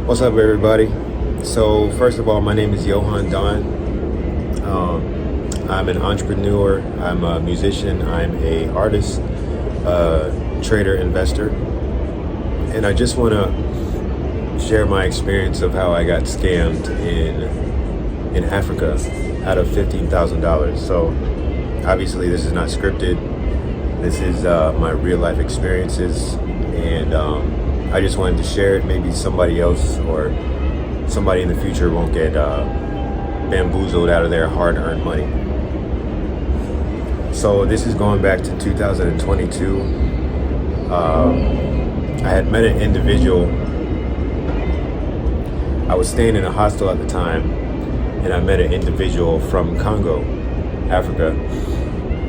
What's up, everybody? So, first of all, my name is Johan Don. I'm an entrepreneur. I'm a musician. I'm a artist, trader, investor, and I just want to share my experience of how I got scammed in Africa out of $15,000. So, obviously, this is not scripted. This is my real life experiences, and I just wanted to share it. Maybe somebody else or somebody in the future won't get bamboozled out of their hard-earned money. So this is going back to 2022. I had met an individual. I was staying in a hostel at the time, and I met an individual from Congo, Africa,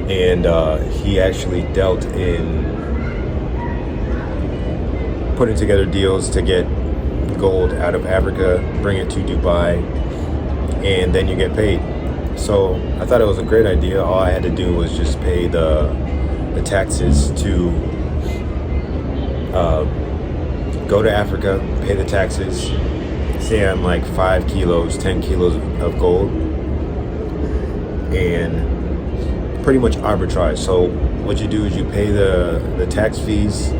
and he actually dealt in putting together deals to get gold out of Africa, bring it to Dubai, and then you get paid. So I thought it was a great idea. All I had to do was just pay the taxes to go to Africa, pay the taxes, say I'm like 5 kilos, 10 kilos of gold, and pretty much arbitrage. So what you do is you pay the tax fees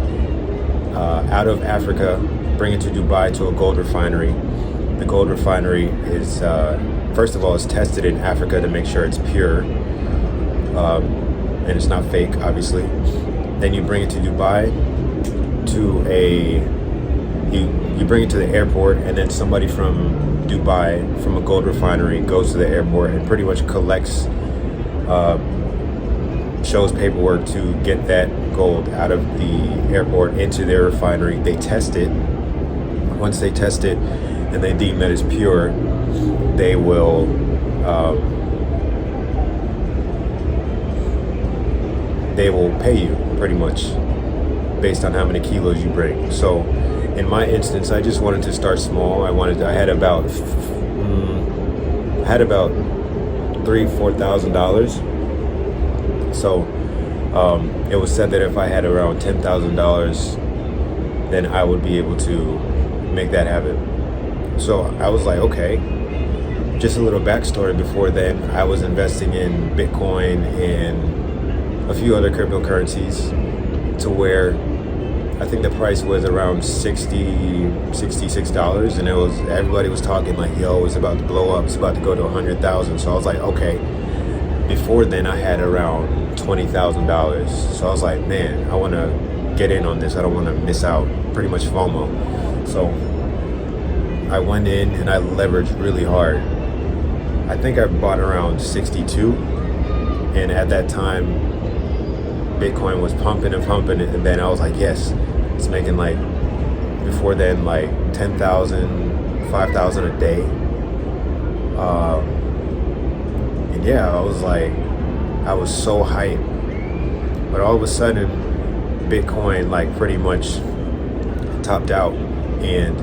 out of Africa, bring it to Dubai to a gold refinery. The gold refinery is, first of all, it's tested in Africa to make sure it's pure, and it's not fake, obviously. Then you bring it to Dubai you bring it to the airport, and then somebody from Dubai, from a gold refinery, goes to the airport and pretty much collects, shows paperwork to get that gold out of the airport into their refinery. They test it. Once they test it and they deem that it's pure, they will pay you pretty much based on how many kilos you bring. So in my instance, I just wanted to start small. I had about $3,000-4,000. So it was said that if I had around $10,000, then I would be able to make that happen. So I was like, okay. Just a little backstory. Before then, I was investing in Bitcoin and a few other cryptocurrencies, to where I think the price was around $66, and everybody was talking like, yo, it's about to blow up, it's about to go to 100,000. So I was like, okay. Before then, I had around $20,000. So I was like, man, I want to get in on this. I don't want to miss out. Pretty much FOMO. So I went in and I leveraged really hard. I think I bought around 62, and at that time Bitcoin was pumping and pumping, and then I was like, yes, it's making like, before then, like 10,000, 5,000 a day. And yeah, I was so hyped. But all of a sudden, Bitcoin like pretty much topped out, and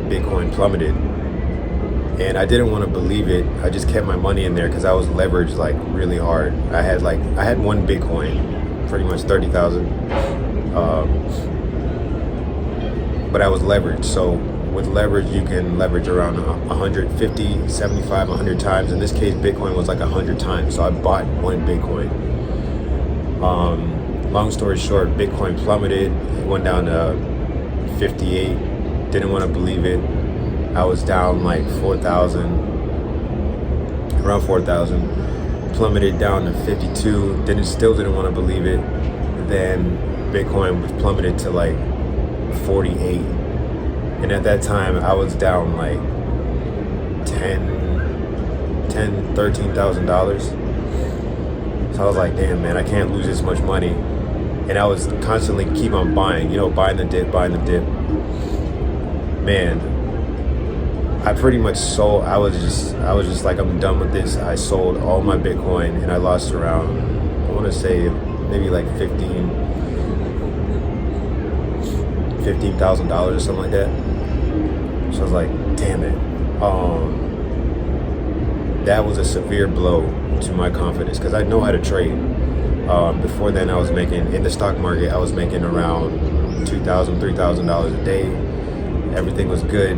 Bitcoin plummeted. And I didn't want to believe it. I just kept my money in there because I was leveraged like really hard. I had one Bitcoin, pretty much 30,000. But I was leveraged. So with leverage, you can leverage around 150, 75, 100 times. In this case, Bitcoin was like 100 times. So I bought one Bitcoin. Long story short, Bitcoin plummeted. It went down to 58. Didn't want to believe it. I was down like 4,000, around 4,000. Plummeted down to 52. Still didn't want to believe it. Then Bitcoin was plummeted to like 48. And at that time, I was down like $13,000. So I was like, damn, man, I can't lose this much money. And I was constantly keep on buying, buying the dip. Man, I pretty much sold. I was just like, I'm done with this. I sold all my Bitcoin, and I lost around, I want to say maybe like $15,000 or something like that. So I was like, damn it. That was a severe blow to my confidence, because I know how to trade. Before then, I was making, in the stock market, I was making around $2,000, $3,000 a day. everything was good,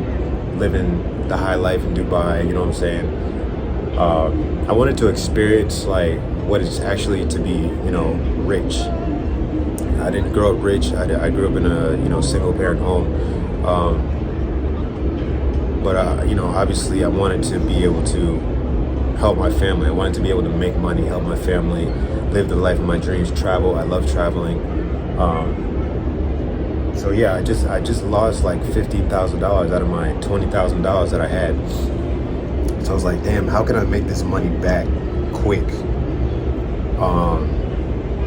living the high life in Dubai. You know what I'm saying? I wanted to experience like what it's actually to be, rich. I didn't grow up rich. I grew up in a single parent home. But obviously, I wanted to be able to help my family. I wanted to be able to make money, help my family, live the life of my dreams, travel. I love traveling. So yeah, I just lost like $15,000 out of my $20,000 that I had. So I was like, damn, how can I make this money back quick?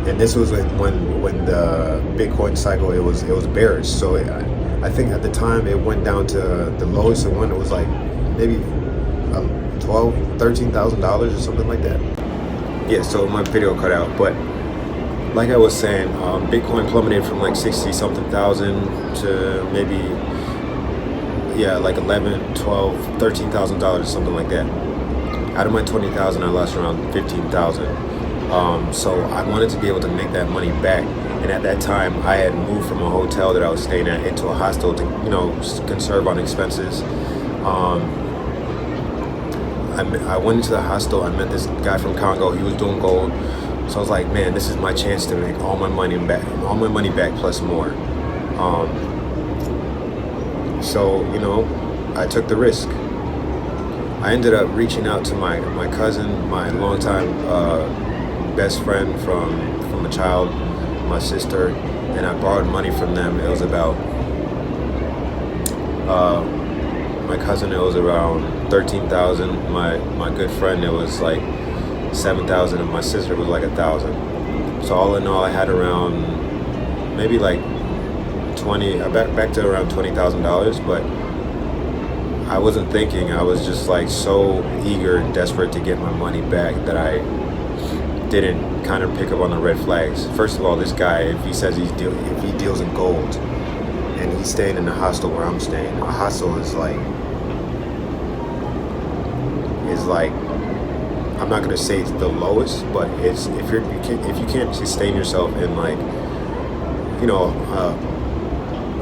And this was when the Bitcoin cycle it was bearish. So I think at the time it went down to the lowest it went. It was like maybe $13,000 or something like that. Yeah. So my video cut out, but like I was saying, Bitcoin plummeted from like 60 something thousand to maybe like 11, 12, $13,000 or something like that. Out of my 20,000, I lost around 15,000. So I wanted to be able to make that money back. And at that time, I had moved from a hotel that I was staying at into a hostel to, conserve on expenses. I went into the hostel. I met this guy from Congo. He was doing gold. So I was like, man, this is my chance to make all my money back plus more. So I took the risk. I ended up reaching out to my cousin, my longtime best friend from a child, my sister, and I borrowed money from them. It was about my cousin. It was around 13,000. My good friend, it was like 7,000, and my sister was like 1,000. So all in all, I had around maybe like back to around $20,000. But I wasn't thinking. I was just like so eager and desperate to get my money back that I didn't kind of pick up on the red flags. First of all, this guy, if he says if he deals in gold, and he's staying in the hostel where I'm staying, a hostel is like I'm not gonna say it's the lowest, but it's if you can't sustain yourself in like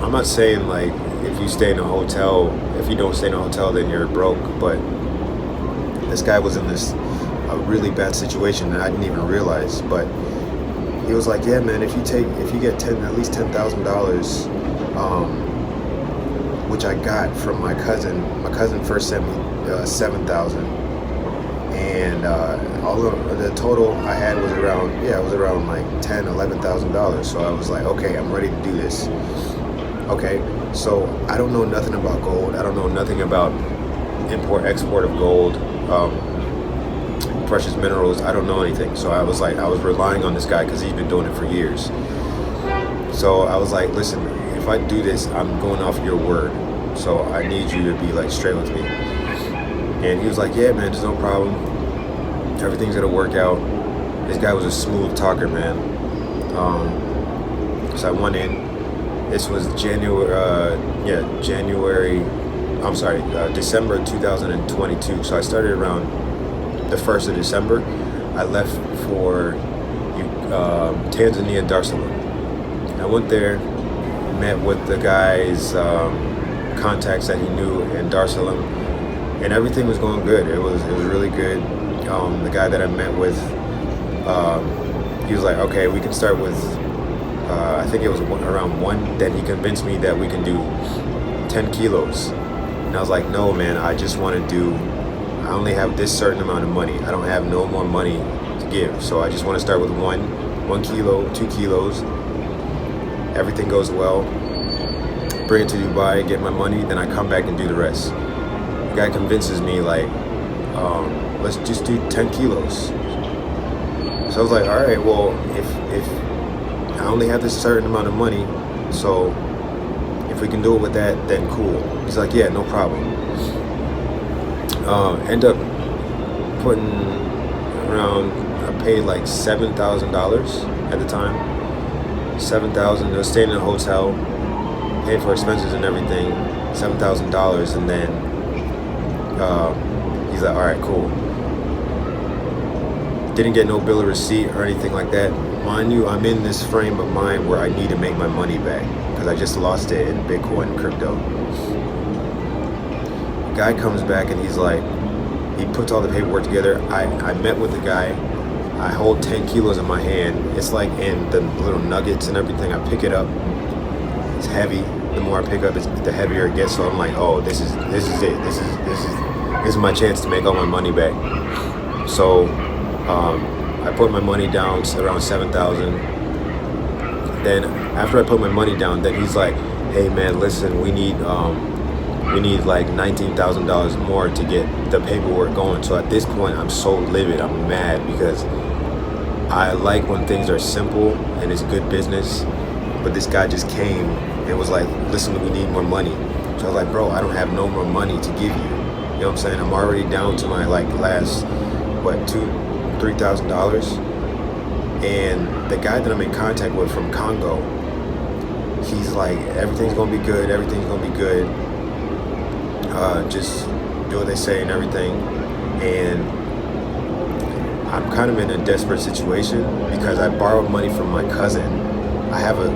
I'm not saying like if you stay in a hotel, if you don't stay in a hotel, then you're broke. But this guy was in a really bad situation that I didn't even realize. But he was like, yeah, man, if you get at least $10,000, which I got from my cousin. My cousin first sent me 7,000, and all of the total I had was around like $11,000. So I was like, okay, I'm ready to do this. Okay, so I don't know nothing about gold. I don't know nothing about import export of gold, precious minerals. I don't know anything. So I was relying on this guy because he's been doing it for years. So I was like, listen, if I do this, I'm going off your word. So I need you to be like straight with me. And he was like, yeah, man, there's no problem. Everything's gonna work out. This guy was a smooth talker, man. So I went in. This was December 2022. So I started around the 1st of December. I left for Tanzania, Dar es Salaam. I went there, met with the guy's contacts that he knew in Dar es Salaam, and everything was going good. It was really good. The guy that I met with, he was like, okay, we can start with I think it was around 1. Then he convinced me that we can do 10 kilos. And I was like, no, man, I just want to I only have this certain amount of money. I don't have no more money to give. So I just want to start with 1 kilo, 2 kilos. Everything goes well. Bring it to Dubai, get my money, then I come back and do the rest. The guy convinces me like, let's just do 10 kilos. So I was like, all right, well, if I only have this certain amount of money, so if we can do it with that, then cool. He's like, yeah, no problem. End up putting around, I paid like $7,000 at the time. 7,000. I was staying in a hotel, paid for expenses and everything, $7,000, and then he's like, all right, cool. Didn't get no bill of receipt or anything like that. Mind you, I'm in this frame of mind where I need to make my money back because I just lost it in Bitcoin and crypto. The guy comes back and he's like, he puts all the paperwork together. I met with the guy. I hold 10 kilos in my hand. It's like in the little nuggets and everything. I pick it up. It's heavy. The more I pick up, the heavier it gets. So I'm like, oh, this is it. This is my chance to make all my money back. So I put my money down around 7,000. Then after I put my money down, then he's like, hey man, listen, we need like $19,000 more to get the paperwork going. So at this point, I'm so livid. I'm mad because I like when things are simple and it's good business. But this guy just came and was like, listen, we need more money. So I was like, bro, I don't have no more money to give you. You know what I'm saying? I'm already down to my like last, $3,000. And the guy that I'm in contact with from Congo, he's like, everything's gonna be good. Everything's gonna be good. Just do what they say and everything. And I'm kind of in a desperate situation because I borrowed money from my cousin. I have a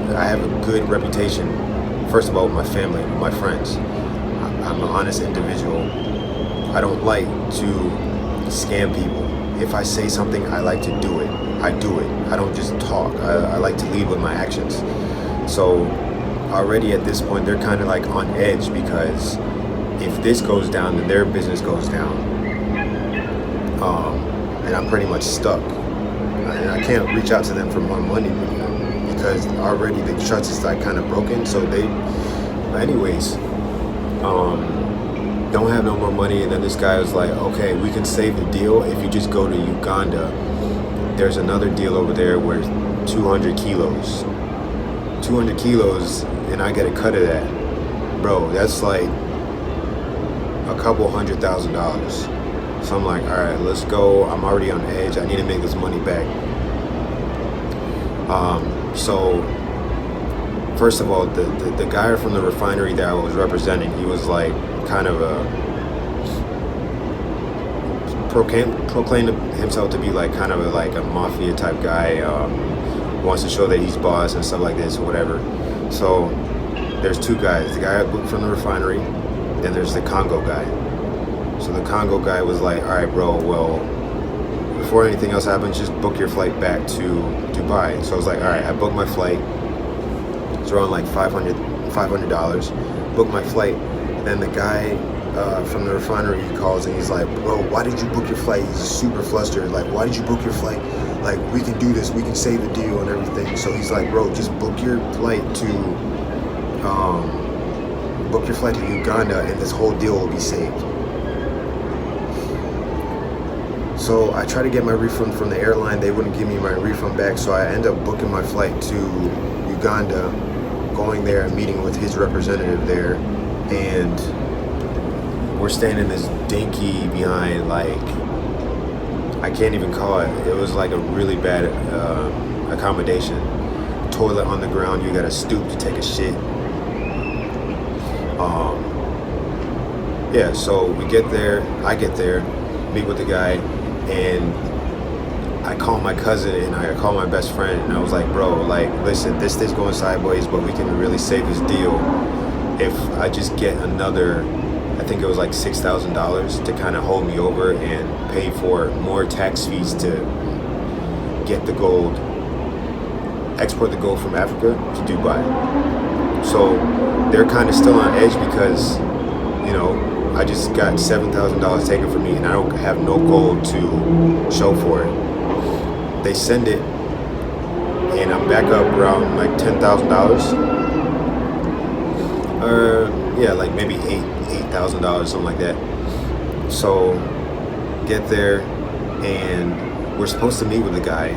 good reputation, first of all, with my family, with my friends. I'm an honest individual. I don't like to scam people. If I say something, I like to do it. I do it. I don't just talk. I like to lead with my actions. So already at this point, they're kind of like on edge because if this goes down, then their business goes down. And I'm pretty much stuck. And I can't reach out to them for more money because already the trust is like kind of broken. So anyways, don't have no more money. And then this guy was like, okay, we can save the deal if you just go to Uganda. There's another deal over there where 200 kilos, and I get a cut of that. Bro, that's like a couple $100,000. So I'm like, all right, let's go. I'm already on edge. I need to make this money back. So first of all, the guy from the refinery that I was representing, he was like kind of proclaimed himself to be like kind of like a mafia type guy. Wants to show that he's boss and stuff like this or whatever. So there's two guys, the guy from the refinery, then there's the Congo guy. So the Congo guy was like, all right, bro, well, before anything else happens, just book your flight back to Dubai. So I was like, all right, I booked my flight. It's around like $500. Booked my flight. Then the guy from the refinery, he calls and he's like, bro, why did you book your flight? He's super flustered. Like, why did you book your flight? Like, we can do this. We can save the deal and everything. So he's like, bro, just book your flight to Uganda and this whole deal will be saved. So I tried to get my refund from the airline. They wouldn't give me my refund back. So I ended up booking my flight to Uganda, going there and meeting with his representative there. And we're staying in this dinky behind, like, I can't even call it. It was like a really bad accommodation. Toilet on the ground. You got to stoop to take a shit. Yeah, so we get there. I get there, meet with the guy, and I call my cousin and I call my best friend, and I was like, bro, like, listen, this is going sideways, but we can really save this deal if I just get another, I think it was like $6,000 to kind of hold me over and pay for more tax fees to get the gold, export the gold from Africa to Dubai. So they're kind of still on edge because, you know, I just got $7,000 taken from me and I don't have no gold to show for it. They send it and I'm back up around like $10,000. Yeah, like maybe $8,000, something like that. So get there and we're supposed to meet with the guy.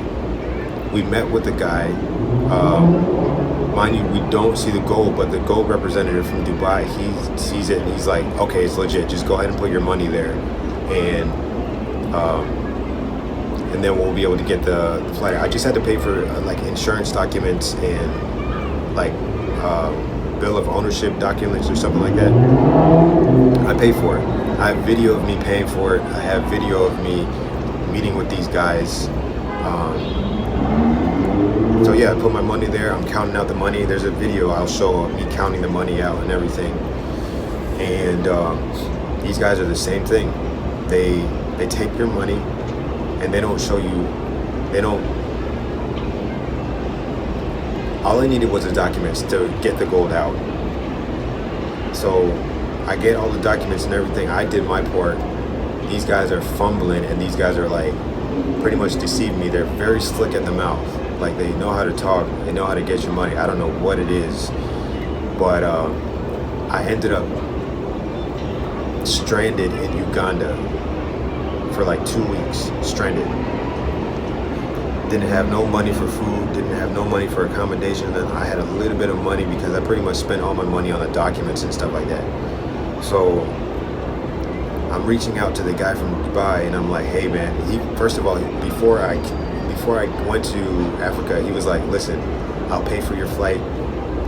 We met with the guy. Mind you, we don't see the gold, but the gold representative from Dubai, he sees it and he's like, okay, it's legit. Just go ahead and put your money there, and then we'll be able to get the flight. I just had to pay for like insurance documents and like bill of ownership documents or something like that. I pay for it. I have video of me paying for it. I have video of me meeting with these guys. So yeah, I put my money there. I'm counting out the money. There's a video I'll show of me counting the money out and everything. And these guys are the same thing. They take your money and they don't show you. They don't. All I needed was the documents to get the gold out. So I get all the documents and everything. I did my part. These guys are fumbling, and these guys are like pretty much deceiving me. They're very slick at the mouth. Like, they know how to talk. They know how to get your money. I don't know what it is, but I ended up stranded in Uganda for like 2 weeks. Stranded. Didn't have no money for food. Didn't have no money for accommodation. And I had a little bit of money because I pretty much spent all my money on the documents and stuff like that. So I'm reaching out to the guy from Dubai, and I'm like, hey man, first of all, before I went to Africa, he was like, listen, I'll pay for your flight.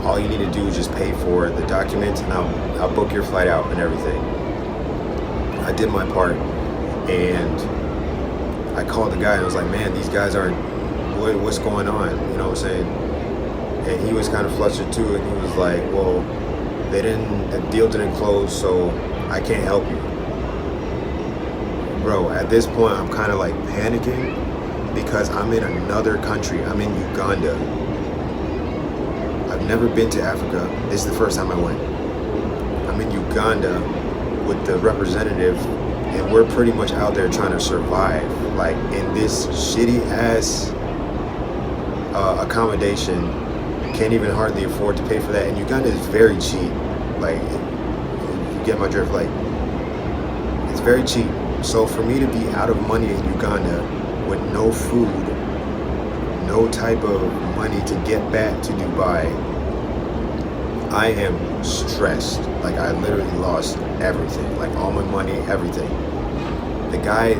All you need to do is just pay for the documents, and I'll book your flight out and everything. I did my part, and I called the guy, and I was like, man, these guys aren't, what's going on? You know what I'm saying? And he was kind of flustered too, and he was like, well, the deal didn't close, so I can't help you. Bro, at this point, I'm kind of like panicking because I'm in another country. I'm in Uganda. I've never been to Africa. This is the first time I went. I'm in Uganda with the representative, and we're pretty much out there trying to survive, like in this shitty ass accommodation. Can't even hardly afford to pay for that. And Uganda is very cheap. Like, you get my drift. Like, it's very cheap. So for me to be out of money in Uganda with no food, no type of money to get back to Dubai, I am stressed. Like, I literally lost everything, like all my money, everything. The guy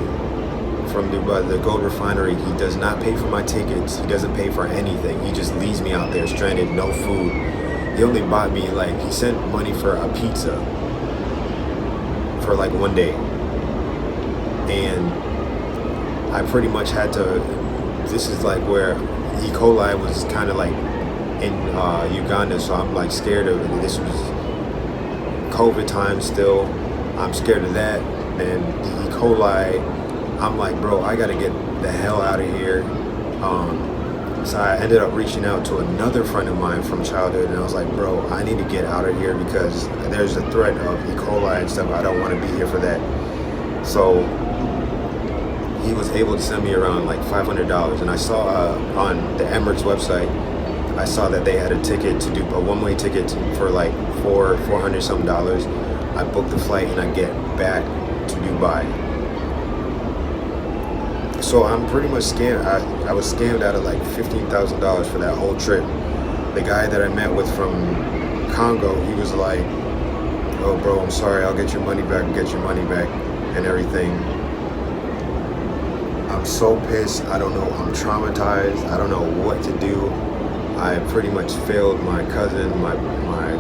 from Dubai, the gold refinery, he does not pay for my tickets. He doesn't pay for anything. He just leaves me out there stranded, no food. He only bought me, like, he sent money for a pizza for like 1 day. And I pretty much had to, this is like where E. coli was kind of like in Uganda, so I'm like scared of it. This was COVID time still. I'm scared of that. And the E. coli, I'm like, bro, I gotta get the hell out of here. So I ended up reaching out to another friend of mine from childhood, and I was like, bro, I need to get out of here because there's a threat of E. coli and stuff. I don't want to be here for that. So he was able to send me around like $500, and I saw on the Emirates website, I saw that they had a ticket to do a one-way ticket for like $400 some. I booked the flight and I get back to Dubai. So I'm pretty much scammed. I was scammed out of like $15,000 for that whole trip. The guy that I met with from Congo, he was like, oh bro, I'm sorry, I'll get your money back, and everything. I'm so pissed. I don't know. I'm traumatized. I don't know what to do. I pretty much failed my cousin, my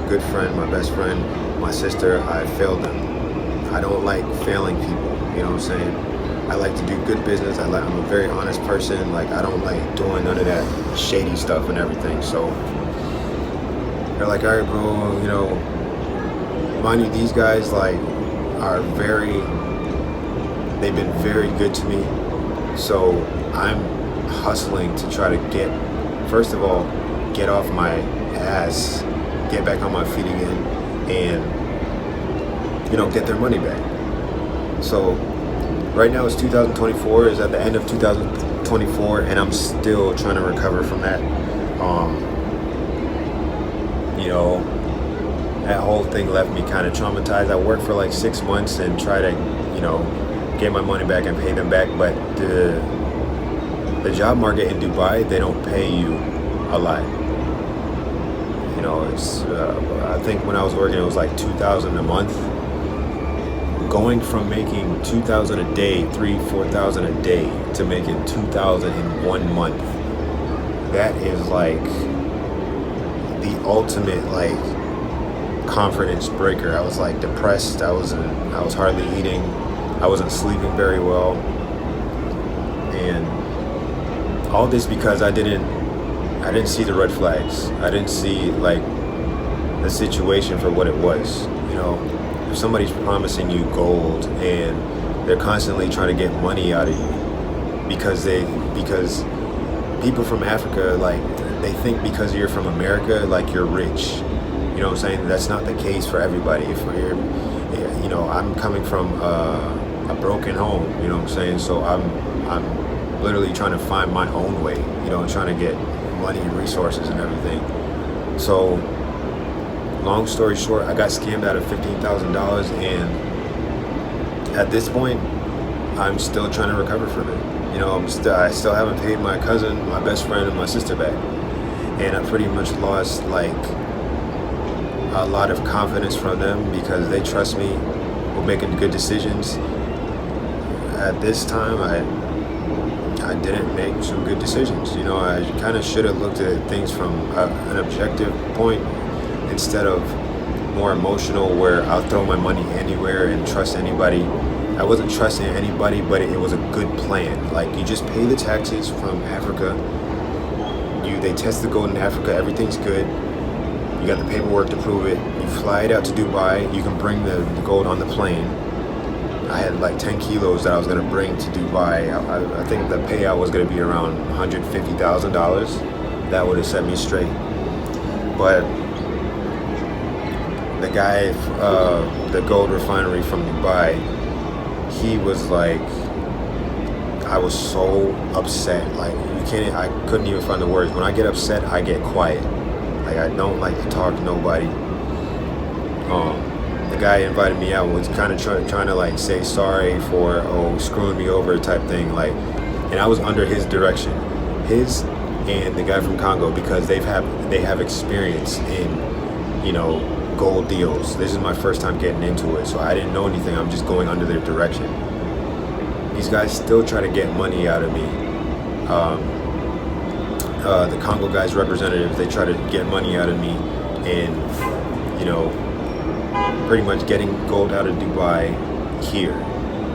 good friend, my best friend, my sister. I failed them. I don't like failing people. You know what I'm saying? I like to do good business. I'm a very honest person. Like, I don't like doing none of that shady stuff and everything. So they're like, all right, bro. You know, mind you, these guys like are they've been very good to me. So I'm hustling to try to first of all, get off my ass, get back on my feet again, and, you know, get their money back. So right now it's 2024, is at the end of 2024, and I'm still trying to recover from that. You know, that whole thing left me kind of traumatized. I worked for like 6 months and try to, you know, get my money back and pay them back, but the job market in Dubai, they don't pay you a lot. You know, it's I think when I was working, it was like $2,000 a month. Going from making $2,000 a day, $4,000 a day, to making $2,000 in 1 month, that is like the ultimate like confidence breaker. I was like depressed. I was hardly eating. I wasn't sleeping very well, and all this because I didn't I didn't see the red flags. I didn't see like the situation for what it was. You know, if somebody's promising you gold and they're constantly trying to get money out of you because people from Africa, like, they think because you're from America, like, you're rich. You know what I'm saying? That's not the case for everybody. If you're, you know, I'm coming from a broken home. You know what I'm saying? So I'm literally trying to find my own way. You know, trying to get money and resources and everything. So, long story short, I got scammed out of $15,000, and at this point, I'm still trying to recover from it. You know, I still haven't paid my cousin, my best friend, and my sister back, and I pretty much lost like a lot of confidence from them because they trust me with making good decisions. At this time, I didn't make some good decisions. You know, I kind of should have looked at things from an objective point instead of more emotional, where I'll throw my money anywhere and trust anybody. I wasn't trusting anybody, but it was a good plan. Like, you just pay the taxes from Africa. They test the gold in Africa. Everything's good. You got the paperwork to prove it. You fly it out to Dubai. You can bring the gold on the plane. I had like 10 kilos that I was going to bring to Dubai. I think the payout was going to be around $150,000. That would have set me straight. But the guy, the gold refinery from Dubai, he was like, I was so upset. Like, I couldn't even find the words. When I get upset, I get quiet. Like, I don't like to talk to nobody. The guy invited me out, was kind of trying to like say sorry for screwing me over type thing. Like, and I was under his direction, his and the guy from Congo, because they have experience in, you know, gold deals. This is my first time getting into it, so I didn't know anything. I'm just going under their direction. These guys still try to get money out of me. The Congo guys' representatives, they try to get money out of me, and, you know, pretty much getting gold out of Dubai here.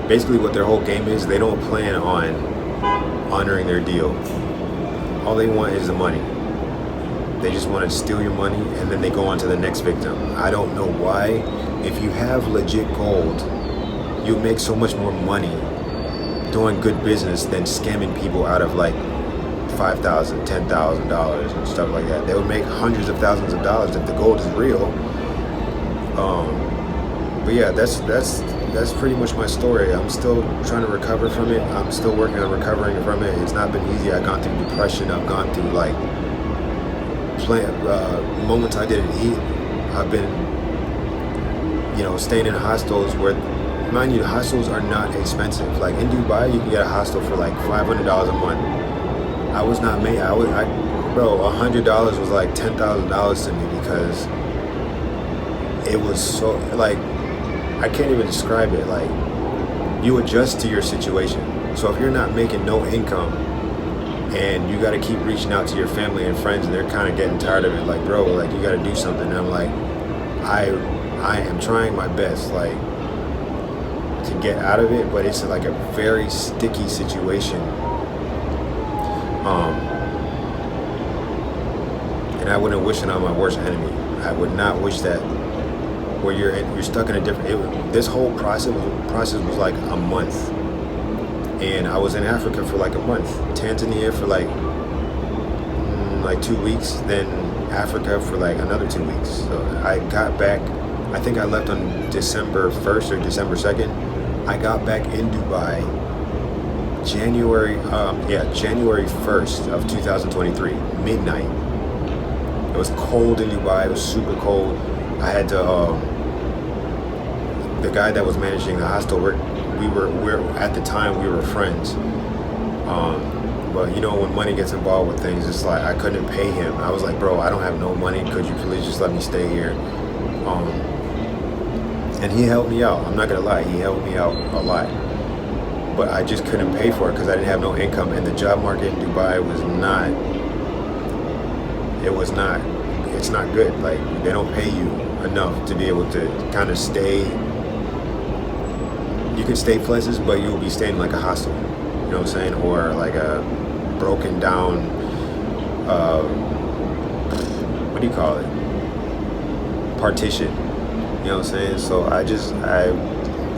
Basically what their whole game is, they don't plan on honoring their deal. All they want is the money. They just want to steal your money, and then they go on to the next victim. I don't know why. If you have legit gold, you'll make so much more money doing good business than scamming people out of like $5,000, $10,000 and stuff like that. They would make hundreds of thousands of dollars if the gold is real. But yeah, that's pretty much my story. I'm still trying to recover from it. I'm still working on recovering from it. It's not been easy. I've gone through depression. I've gone through like moments I didn't eat. I've been, you know, staying in hostels where, mind you, hostels are not expensive. Like in Dubai, you can get a hostel for like $500 a month. I was not made. Bro, $100 was like $10,000 to me, because it was so, like, I can't even describe it. Like, you adjust to your situation. So if you're not making no income and you got to keep reaching out to your family and friends, and they're kind of getting tired of it, like, bro, like, you got to do something. And I'm like, I am trying my best, like, to get out of it, but it's like a very sticky situation. And I wouldn't wish it on my worst enemy. I would not wish that, where you're stuck in a different. This whole process was like a month, and I was in Africa for like a month, Tanzania for like 2 weeks, then Africa for like another 2 weeks. So I got back. I think I left on December 1st or December 2nd. I got back in Dubai January 1st of 2023, midnight. It was cold in Dubai. It was super cold. I had to, the guy that was managing the hostel, we're at the time we were friends. But you know, when money gets involved with things, it's like I couldn't pay him. I was like, bro, I don't have no money. Could you please just let me stay here? And he helped me out. I'm not gonna lie, he helped me out a lot. But I just couldn't pay for it because I didn't have no income, and the job market in Dubai was not. It's not good. Like, they don't pay you enough to be able to kind of stay. You can stay places, but you'll be staying like a hostel. You know what I'm saying? Or like a broken down what do you call it? Partition. You know what I'm saying? So I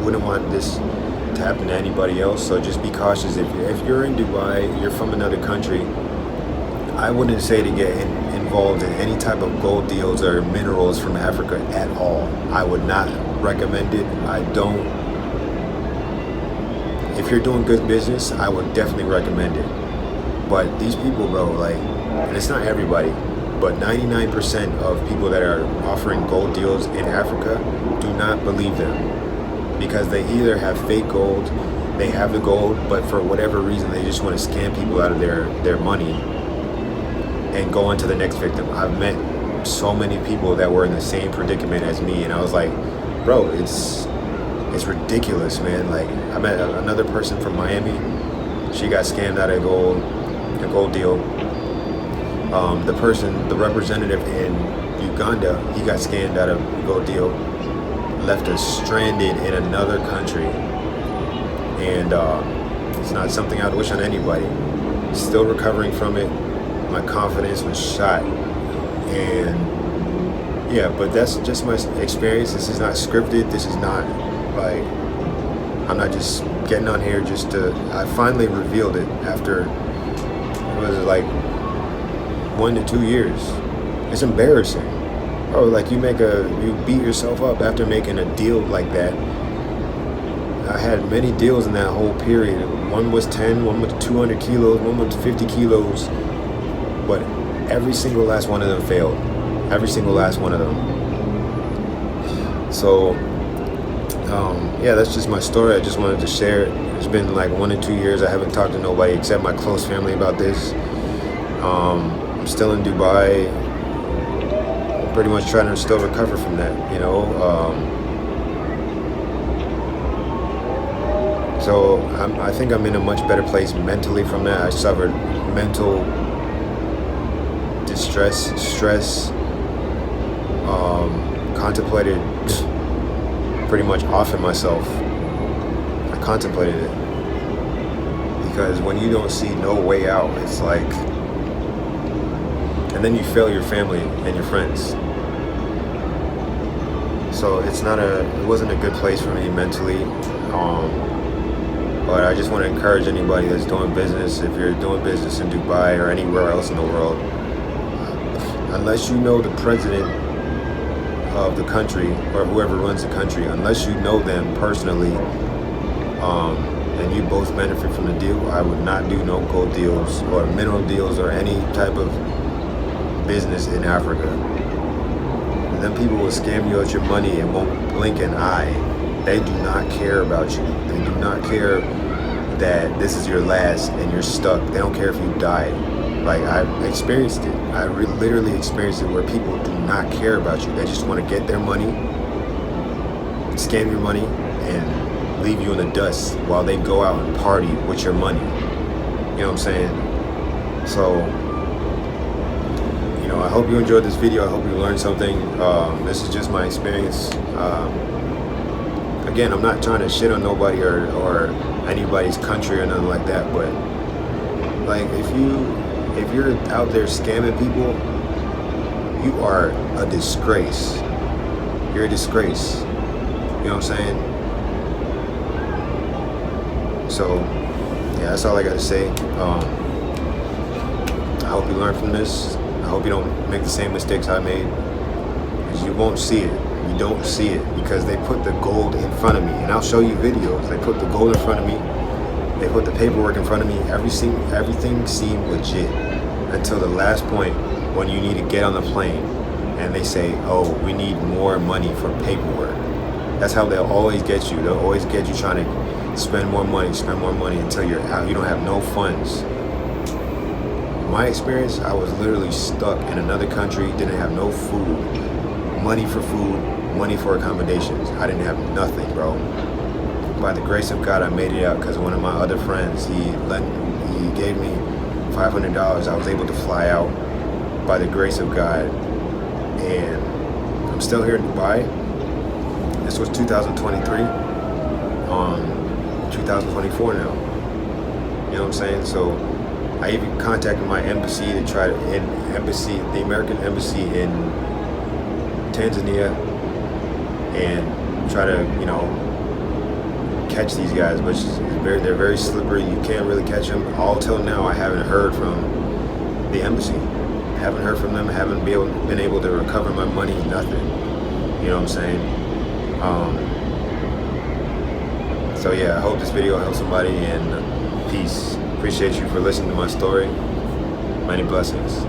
wouldn't want this to happen to anybody else. So just be cautious. If you're in Dubai, you're from another country, I wouldn't say to get involved in any type of gold deals or minerals from Africa at all. I would not recommend it. If you're doing good business, I would definitely recommend it. But these people, bro, like, and it's not everybody, but 99% of people that are offering gold deals in Africa do not believe them, because they either have fake gold, they have the gold, but for whatever reason they just want to scam people out of their money and go on to the next victim. I've met so many people that were in the same predicament as me, and I was like, bro, it's ridiculous, man. Like, I met another person from Miami. She got scammed out of a gold deal. The representative in Uganda, he got scammed out of a gold deal, left us stranded in another country, and it's not something I'd wish on anybody. Still recovering from it. My confidence was shot, and yeah, but that's just my experience. This is not scripted. This is not like, I'm not just getting on here just to, I finally revealed it after, what was it, like 1 to 2 years. It's embarrassing. Oh, like you beat yourself up after making a deal like that. I had many deals in that whole period. One was 10, one was 200 kilos, one was 50 kilos. But every single last one of them failed. Every single last one of them. So, yeah, that's just my story. I just wanted to share it. It's been like 1 to 2 years. I haven't talked to nobody except my close family about this. I'm still in Dubai. Pretty much trying to still recover from that, you know. So I think I'm in a much better place mentally from that. I suffered mental distress, stress, contemplated pretty much offing myself. I contemplated it, because when you don't see no way out, it's like, and then you fail your family and your friends. So it wasn't a good place for me mentally. But I just want to encourage anybody that's doing business, if you're doing business in Dubai or anywhere else in the world, unless you know the president of the country or whoever runs the country, unless you know them personally, and you both benefit from the deal, I would not do no gold deals or mineral deals or any type of business in Africa. And then people will scam you out your money and won't blink an eye. They do not care about you. They do not care that this is your last and you're stuck. They don't care if you die. Like, I experienced it. I literally experienced it, where people do not care about you. They just want to get their money, scam your money, and leave you in the dust while they go out and party with your money. You know what I'm saying? So, you know, I hope you enjoyed this video. I hope you learned something. This is just my experience. Again, I'm not trying to shit on nobody or anybody's country or nothing like that, but like, if you're out there scamming people, you are a disgrace. You're a disgrace. You know what I'm saying? So, yeah, that's all I got to say. I hope you learn from this. I hope you don't make the same mistakes I made, because you won't see it. You don't see it, because they put the gold in front of me, and I'll show you videos. They put the gold in front of me. They put the paperwork in front of me. Everything seemed legit until the last point, when you need to get on the plane and they say, oh, we need more money for paperwork. That's how they'll always get you. They'll always get you trying to spend more money until you're out. You don't have no funds. My experience, I was literally stuck in another country, didn't have no food, money for food, money for accommodations. I didn't have nothing, bro. By the grace of God, I made it out, because one of my other friends, he gave me $500. I was able to fly out by the grace of God, and I'm still here in Dubai. This was 2023, 2024 now. You know what I'm saying? So I even contacted my embassy to try to, the American embassy in Tanzania, and try to, catch these guys, but they're very slippery. You can't really catch them. All till now, I haven't heard from the embassy. Haven't heard from them. Haven't been able to recover my money. Nothing. You know what I'm saying? So yeah, I hope this video helps somebody, and peace. Appreciate you for listening to my story. Many blessings.